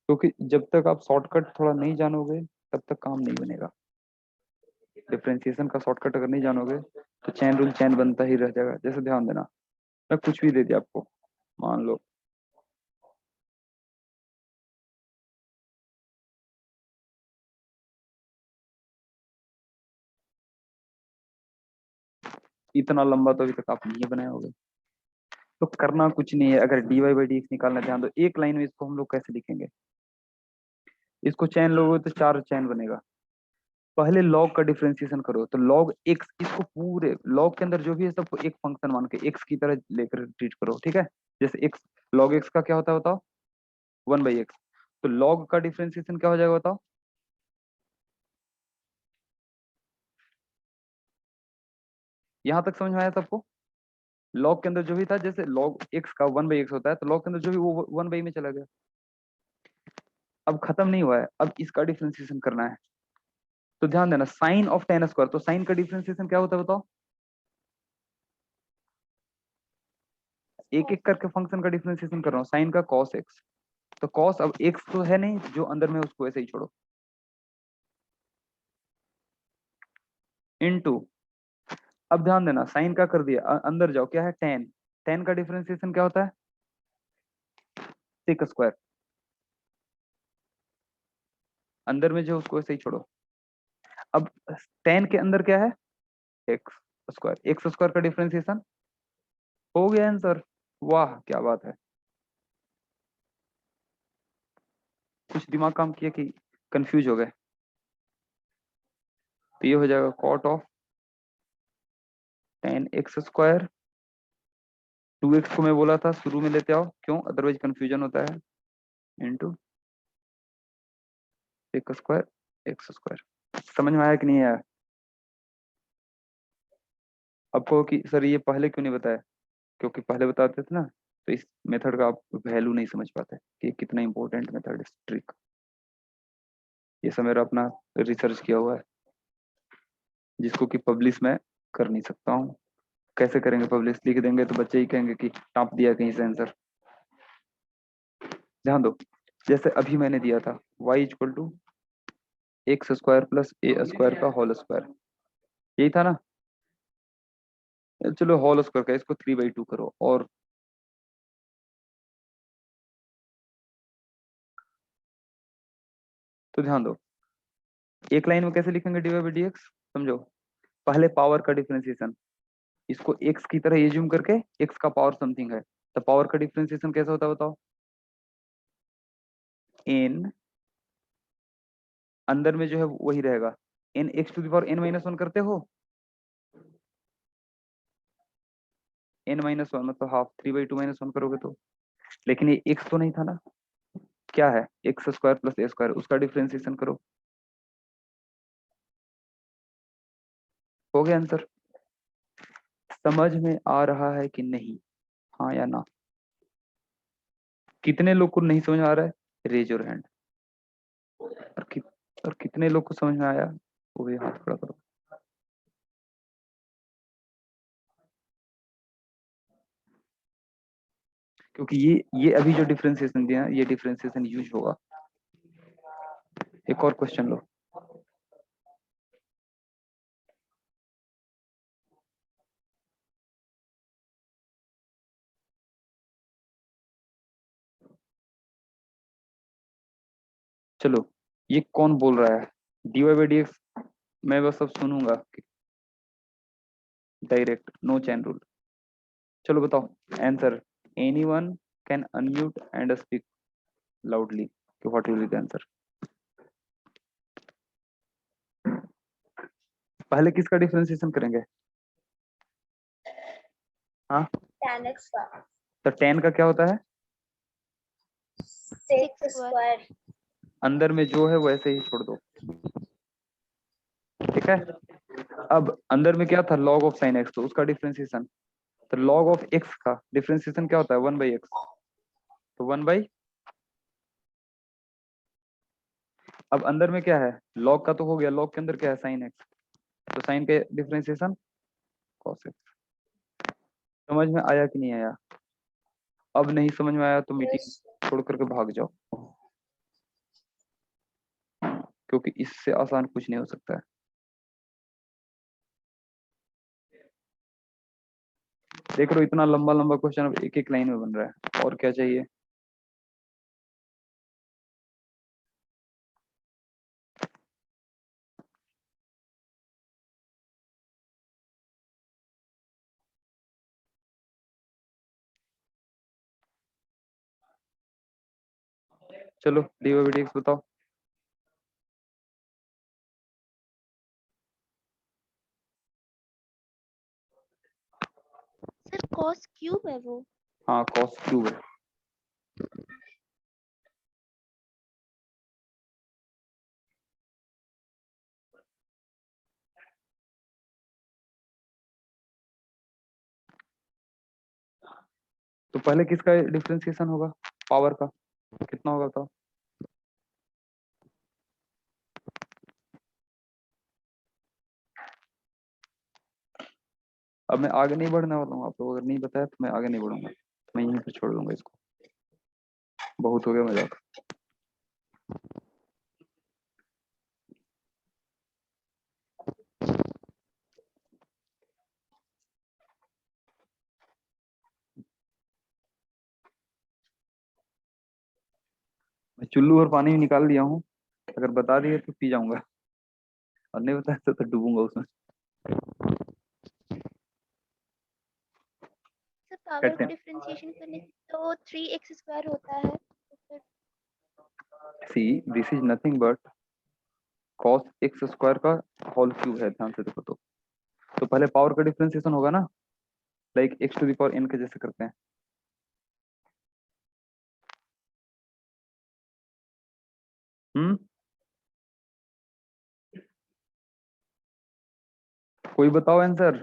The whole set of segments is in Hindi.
क्योंकि जब तक आप शॉर्टकट थोड़ा नहीं जानोगे तब तक काम नहीं बनेगा। डिफरेंशिएशन का शॉर्टकट अगर नहीं जानोगे तो चैन रूल चैन बनता ही रह जाएगा। जैसे ध्यान देना, मैं कुछ भी दे दिया आपको, मान लो इतना लंबा, तो अभी तक आप नहीं बनाए होगे। तो करना कुछ नहीं है, अगर dy बाई डी एक्स निकालना, ध्यान दो एक लाइन में इसको हम लोग कैसे लिखेंगे। इसको चैन लोगे तो चार चैन बनेगा। पहले लॉग का डिफरेंशिएशन करो, तो लॉग एक्स, इसको पूरे लॉग के अंदर जो भी है सबको एक फंक्शन मान के एक्स की तरह लेकर ट्रीट करो, ठीक है। जैसे एक्स, लॉग एक्स का क्या होता है बताओ, 1/x। तो लॉग का डिफरेंशिएशन क्या हो जाएगा बताओ। यहां तक समझ में आया सबको। लॉग के अंदर जो भी था, जैसे लॉग एक्स का 1/x होता है, तो लॉग के अंदर जो भी वो 1/, में चला गया। अब खत्म नहीं हुआ है, अब इसका डिफरेंशिएशन करना है। तो ध्यान देना, साइन ऑफ टेन स्क्वायर, तो साइन का डिफरेंशिएशन क्या होता है बताओ। एक एक करके फंक्शन का डिफरेंशिएशन कर रहा हूँ। साइन का कॉस एक्स, तो कॉस, अब एक्स तो है नहीं जो अंदर में, उसको ऐसे ही छोड़ो, इनटू, अब ध्यान देना साइन का कर दिया, अंदर जाओ, क्या है टेन। टेन का डिफरेंशिएशन क्या होता है, सेक स्क्वायर, अंदर में जो उसको ऐसे ही छोड़ो। अब टेन के अंदर क्या है, एक्स स्क्वायर, एक्स स्क्वायर का डिफरेंशिएशन हो गया आंसर। वाह क्या बात है। कुछ दिमाग काम किया कि कंफ्यूज हो गए। तो ये हो जाएगा कॉट ऑफ 10x²। 2x को मैं बोला था शुरू में लेते आओ, क्यों, अदरवाइज कंफ्यूजन होता है, इंटू x²। समझ में आया कि नहीं आया आपको कि सर ये पहले क्यों नहीं बताया। क्योंकि पहले बताते थे ना, तो इस मेथड का आप वैल्यू नहीं समझ पाते कि कितना इंपॉर्टेंट मेथड है, ट्रिक। ये सब मेरा अपना रिसर्च किया हुआ है, जिसको कि पब्लिश मैं कर नहीं सकता हूँ। कैसे करेंगे पब्लिश, लिख देंगे तो बच्चे ही कहेंगे कि टाँप दिया कहीं से आंसर। ध्यान दो, जैसे अभी मैंने दिया था y = x² + a² का होल स्क्वायर, यही था ना। चलो होल स्क्वायर का, इसको 3/2 करो, और तो ध्यान दो एक लाइन में कैसे लिखेंगे dy/dx, समझो। पहले पावर का डिफरेंशिएशन, इसको x की तरह एज्यूम करके, x का पावर समथिंग है, तो पावर का डिफरेंशिएशन कैसा होता है बताओ। n, अंदर में जो है वही रहेगा, n x⁻n−1 करते हो, n-1 मतलब हाफ, 3/2 - 1 करोगे तो। लेकिन ये x तो नहीं था ना, क्या है, x² + a², उसका डिफरेंशिएशन करो, हो गया आंसर। समझ में आ रहा है कि नहीं, हाँ या ना। कितने लोग को नहीं समझ में आ रहा है, रेज योर हैंड। और, और कितने लोग को समझ में आया, वो भी हाथ खड़ा करो। क्योंकि ये अभी जो डिफरेंशिएशन दिया है, ये डिफरेंशिएशन यूज होगा। एक और क्वेश्चन लो। चलो, ये कौन बोल रहा है, dy/dx, मैं बस अब सुनूंगा डायरेक्ट, नो चैन रूल। चलो बताओ answer. Anyone can unmute and speak loudly, what will be the answer. पहले किसका डिफरेंशिएशन करेंगे, हाँ 10x का तो 10 का क्या होता है, 6²। अंदर में जो है वैसे ही छोड़ दो, ठीक है। अब अंदर में क्या था, log ऑफ sin x, तो उसका डिफरेंशिएशन, तो log ऑफ x का डिफरेंशिएशन क्या होता है, 1/x, तो 1/, अब अंदर में क्या है, log का तो हो गया, log के अंदर क्या है sin x, तो sin के डिफरेंशिएशन cos x। समझ में आया कि नहीं आया। अब नहीं समझ में आया तो मीटिंग छोड़ करके भाग जाओ। क्योंकि इससे आसान कुछ नहीं हो सकता है। देख रहे हो इतना लंबा लंबा क्वेश्चन अब एक एक लाइन में बन रहा है, और क्या चाहिए। चलो डी बाई डी एक्स बताओ। सर cos क्यूब है वो। हाँ कॉस क्यूब है। तो पहले किसका डिफरेंशिएशन होगा, पावर का कितना होगा बताओ। अब मैं आगे नहीं बढ़ने वाला हूँ, आप लोग अगर नहीं बताया तो मैं आगे नहीं बढ़ूंगा, मैं यहीं पे छोड़ दूंगा इसको, बहुत हो गया मजाक। मैं चुल्लू और पानी भी निकाल लिया हूँ, अगर बता दिए तो पी जाऊंगा, और नहीं बताया तो डूबूंगा उसमें। सर पावर कहते को हैं डिफरेंशिएशन करने से तो 3x² होता है, तो फिर see this is nothing but cos x square का होल क्यूब है, ध्यान से देखो तो पहले पावर का डिफरेंशिएशन होगा ना, like x to the power n के जैसे करते हैं। हम्म, कोई बताओ आंसर।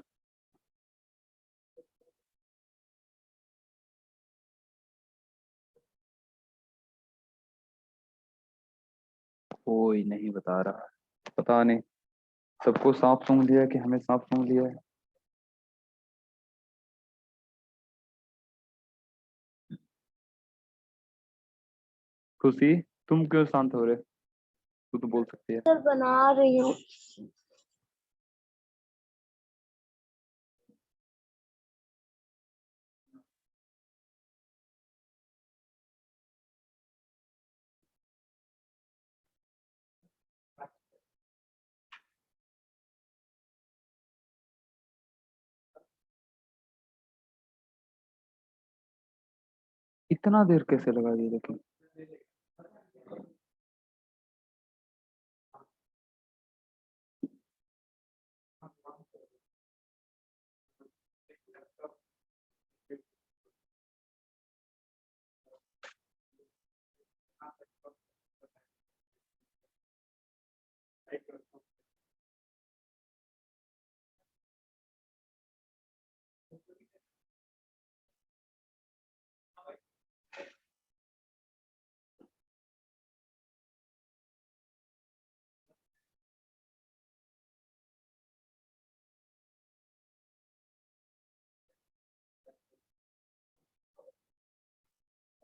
कोई नहीं बता रहा, पता नहीं, सबको सांप सूंघ लिया है कि हमें सांप सूंघ लिया है। खुशी, तुम क्यों शांत हो रहे, तू तो बोल सकती है। सर बना रही हूँ। इतना देर कैसे लगा दिया लेकिन।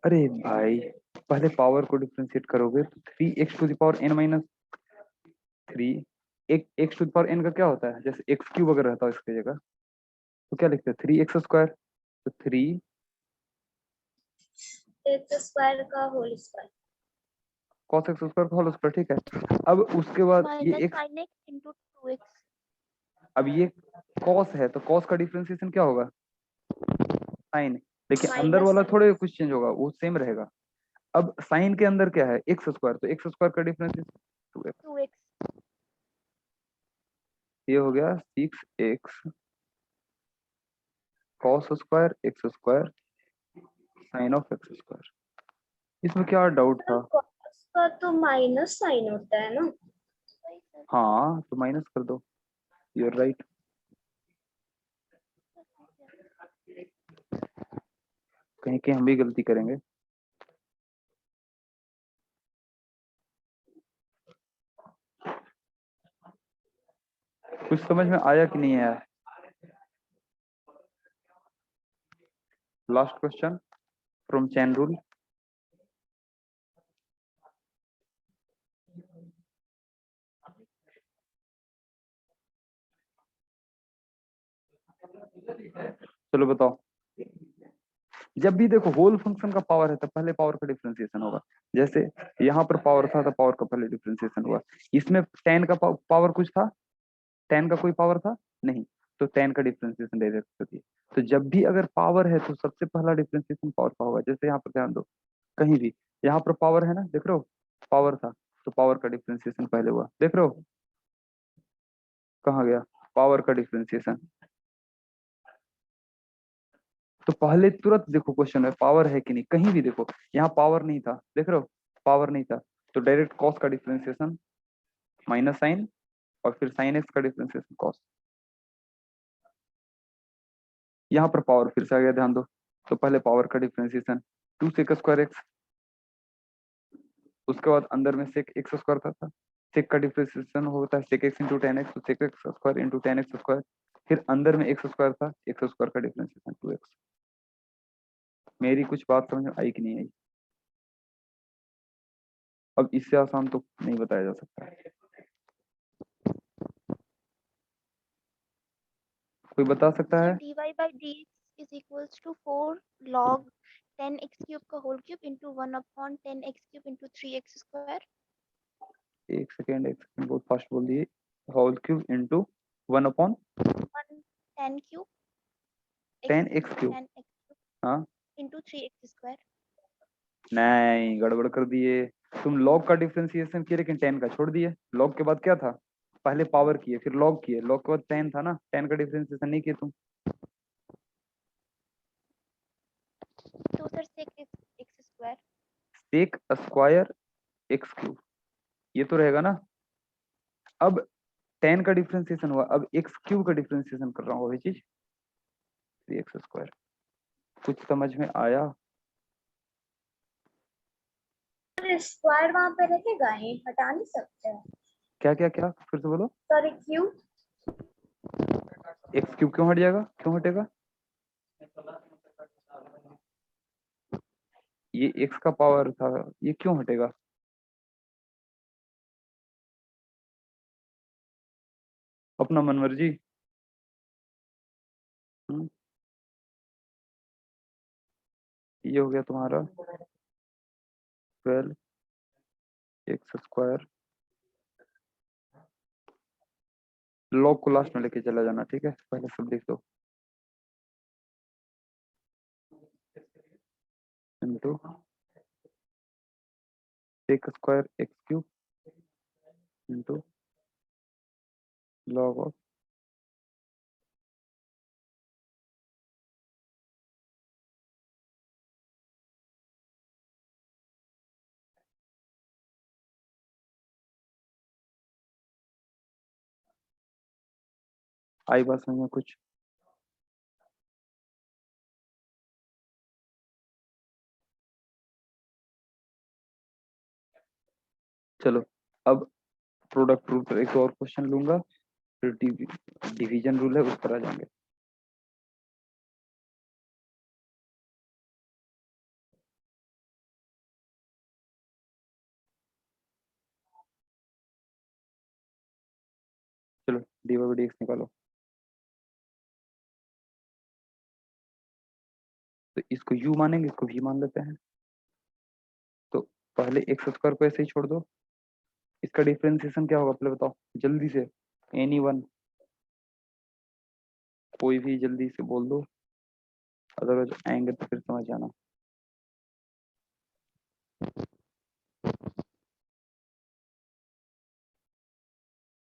अरे भाई, पहले पावर को डिफरेंशिएट करोगे तो 3x⁻n-3, एक x⁻n का क्या होता है, जैसे एक्स क्यूब अगर रहता है इसकी जगह तो क्या लिखते हैं 3x², तो 3 x² का होल स्क्वायर cos x² का होल स्क्वायर, ठीक है। अब उसके बाद ये minus x, sin x into 2x। अब ये cos है तो cos का डिफरेंशिएशन क्या होगा, साइन, लेकिन अंदर माइनस वाला sin थोड़े कुछ चेंज होगा, वो सेम रहेगा। अब साइन के अंदर क्या है x², तो x² का डिफरेंशिएशन 2x, 2x। ये हो गया 6x cos² x² sign of x²। इसमें क्या डाउट सर था। cos का तो माइनस साइन होता है ना। वही सर। हाँ तो माइनस कर दो, यू आर राइट। कहीं कहीं हम भी गलती करेंगे। कुछ समझ में आया कि नहीं आया। Last question from chain rule. चलो बताओ। जब भी देखो होल फंक्शन का पावर है तो पहले पावर का डिफरेंशिएशन होगा। जैसे यहाँ पर पावर था तो पावर का पहले डिफरेंशिएशन हुआ। इसमें टेन का पावर कुछ था, टेन का कोई पावर था नहीं, तो टेन का डिफरेंशिएशन डायरेक्ट कर दिया। तो जब भी अगर पावर है तो सबसे पहला डिफरेंशिएशन पावर का होगा। जैसे यहाँ पर ध्यान दो, कहीं भी यहाँ पर पावर है ना, देख रहे हो पावर था तो पावर का डिफरेंशिएशन पहले हुआ। देख रहे हो कहाँ गया पावर का डिफरेंशिएशन। तो पहले तुरंत देखो क्वेश्चन में पावर है कि नहीं, कहीं भी देखो यहाँ पावर नहीं था, देख रहे हो पावर नहीं था, तो डायरेक्ट कॉस का डिफरेंशिएशन माइनस साइन और फिर साइन एक्स का डिफरेंशिएशन कॉस। यहाँ पर पावर फिर से आ गया, ध्यान दो। तो पहले पावर का डिफरेंशिएशन 2 सेक स्क्वायर एक्स, उसके बाद अंदर में सेक एक्स स्क्वायर था। सेक का डिफरेंशिएशन होता है sec x into tan x, तो sec x square into tan x square. फिर अंदर में एक्स स्क्वायर था, एक्स स्क्वायर का डिफरेंशिएशन 2x। मेरी कुछ बात समझ में आई कि नहीं आई? अब इससे आसान तो नहीं बताया जा सकता। कोई बता सकता है? dy by dx is equals to 4 log 10x cube का whole cube into 1 upon 10x cube into 3x square। एक सेकेंड बहुत फास्ट बोल दिए। Whole cube into 1 upon 10 cube 10x cube. 10x cube हाँ into 3x square। नहीं, गड़बड़ कर दिए। तुम लॉग का डिफरेंशिएशन किए लेकिन 10 का छोड़ दिए। लॉग के बाद क्या था, पहले पावर किए फिर लॉग किए, लॉग के बाद 10 था ना, 10 का डिफरेंशिएशन नहीं किए तुम। तो sir sec x square। Sec square x cube ये तो रहेगा ना। अब 10 का डिफरेंशिएशन हुआ, अब एक्स क्यूब का डिफरेंशिएशन कर रहा हूँ वही चीज, 3x स्क्वायर। कुछ समझ में आया? स्क्वायर वहां पे रहेगा ही, हटा नहीं सकते हैं। क्या क्या क्या फिर से बोलो। Sorry Q. एक्स क्यूब क्यों हट जाएगा, क्यों हटेगा? ये एक्स का पावर था, ये क्यों हटेगा? अपना मनमर्जी। हम्म, ये हो गया तुम्हारा 12x स्क्वायर। लॉग को लास्ट में लेके चला जाना, ठीक है, पहले सब लिख दो। Into sec square x cube into log of आई बात समझ में कुछ? चलो अब प्रोडक्ट रूल पर एक और क्वेश्चन लूंगा, फिर डिवीजन रूल है उस पर आ जाएंगे। चलो डी बाई डी एक्स निकालो। तो इसको यू मानेंगे, इसको भी मान लेते हैं। तो पहले एक्स स्क्वायर को ऐसे ही छोड़ दो। इसका डिफरेंशिएशन क्या होगा पहले बताओ जल्दी से, एनी वन, कोई भी जल्दी से बोल दो, अदरवाइज आएंगे तो फिर समझ आना।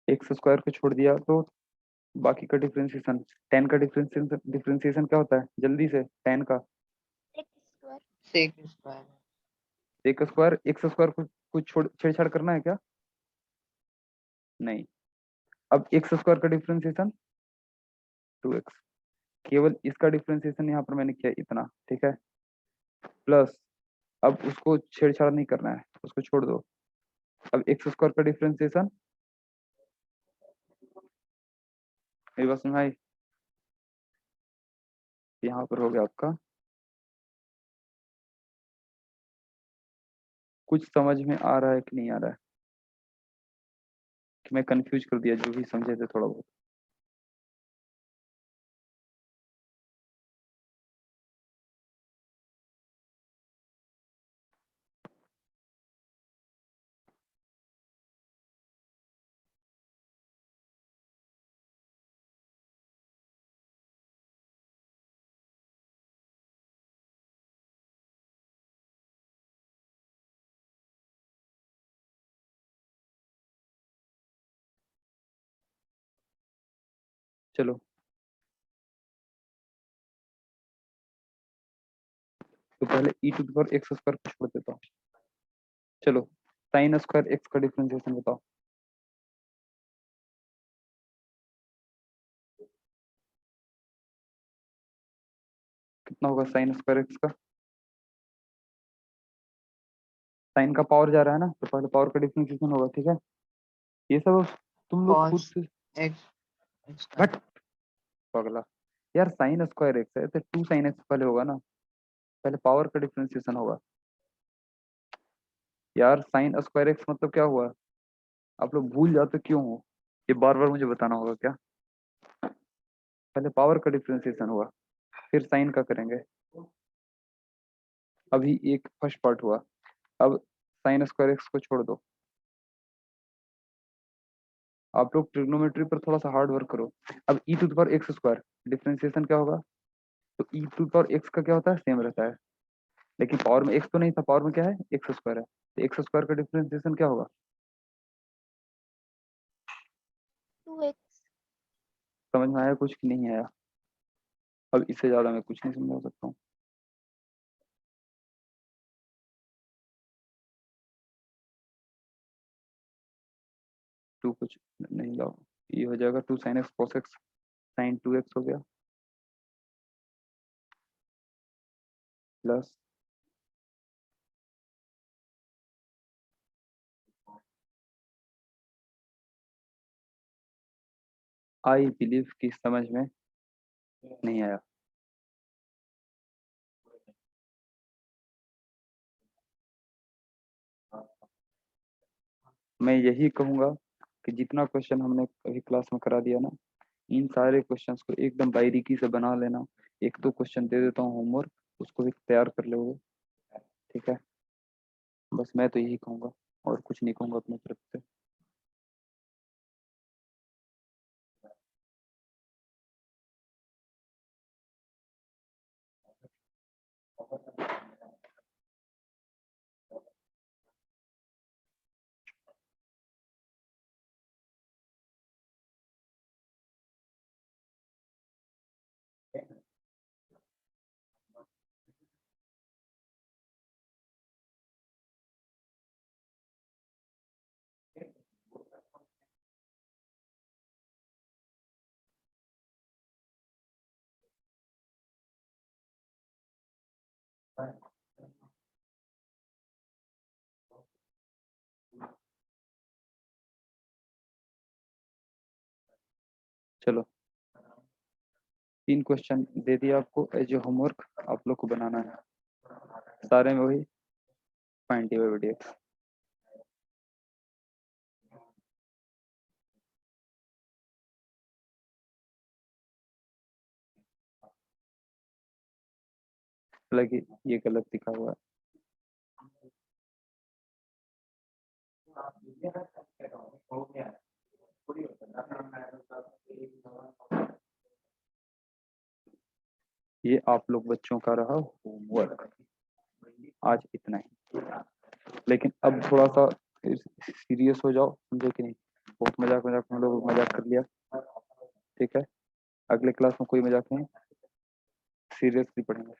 एक्स स्क्वायर को छोड़ दिया तो बाकी का डिफरेंशिएशन, 10 का डिफरेंशिएशन डिफरेंशिएशन क्या होता है जल्दी से, 10 का sec square। Sec square. एक स्क्वायर, एक्स स्क्वायर को कुछ छोड़ छेड़छाड़ करना है क्या? नहीं। अब एक्स स्क्वायर का डिफरेंशिएशन 2x, केवल इसका डिफरेंशिएशन यहाँ पर मैंने किया इतना, ठीक है, प्लस अब उसको छेड़छाड़ नहीं करना है, उसको छोड़ दो। अब एक्स स्क्वायर का डिफरेंशिएशन, मेरी बात समझ आई? यहाँ पर हो गया आपका। कुछ समझ में आ रहा है कि नहीं आ रहा है, कि मैं कंफ्यूज कर दिया जो भी समझे थे थोड़ा बहुत? चलो तो पहले e to the power x square को छोड़ देता हूँ। चलो साइन स्क्वायर एक्स का डिफरेंशिएशन बताओ। कितना होगा साइन स्क्वायर एक्स का? साइन का पावर जा रहा है ना, तो पहले पावर का डिफरेंशिएशन होगा, ठीक है। ये सब तुम लोग खुद Cos से x x बट अगला यार साइन स्क्वायर एक्स है तो 2 साइन एक्स पहले होगा ना, पहले पावर का डिफरेंशिएशन होगा। यार साइन स्क्वायर एक्स मतलब क्या हुआ? आप लोग भूल जाते क्यों हो? ये बार बार मुझे बताना होगा क्या? पहले पावर का डिफरेंशिएशन हुआ, फिर साइन का करेंगे। अभी एक फर्स्ट पार्ट हुआ, अब साइन स्क्वायर एक्स को छोड़ दो। आप लोग ट्रिग्नोमेट्री पर थोड़ा सा हार्ड वर्क करो। अब e to the power x square differentiation क्या होगा? तो e to the power x का क्या होता है? सेम रहता है, लेकिन पावर में एक्स तो नहीं था, पावर में क्या है? एक्स स्क्वायर है, तो एक्स स्क्वायर का डिफरेंशिएशन क्या होगा? 2x। समझ में आया कुछ कि नहीं आया? अब इससे ज्यादा मैं कुछ नहीं समझा सकता हूँ। टू कुछ नहीं लाओ, ये हो जाएगा 2 sine x cos x sine 2x हो गया प्लस आई बिलीव की समझ में नहीं आया। मैं यही कहूंगा कि जितना क्वेश्चन हमने अभी क्लास में करा दिया ना, इन सारे क्वेश्चंस को एकदम बारीकी से बना लेना। एक दो क्वेश्चन दे देता हूँ होमवर्क, उसको भी तैयार कर लोगे, ठीक है। बस मैं तो यही कहूंगा और कुछ नहीं कहूंगा अपनी तरफ से। चलो 3 क्वेश्चन दे दिया आपको एज ए होमवर्क, आप लोग को बनाना है सारे में वही पॉइंट डी। हालांकि ये गलत लिखा हुआ है। ये आप लोग बच्चों का रहा होमवर्क, आज इतना ही। लेकिन अब थोड़ा सा सीरियस हो जाओ, समझे कि नहीं? बहुत मजाक मजाक हम लोग मजाक कर लिया, ठीक है। अगले क्लास में कोई मजाक नहीं, सीरियसली पढ़ेंगे,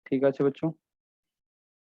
ठीक है। अच्छा बच्चों।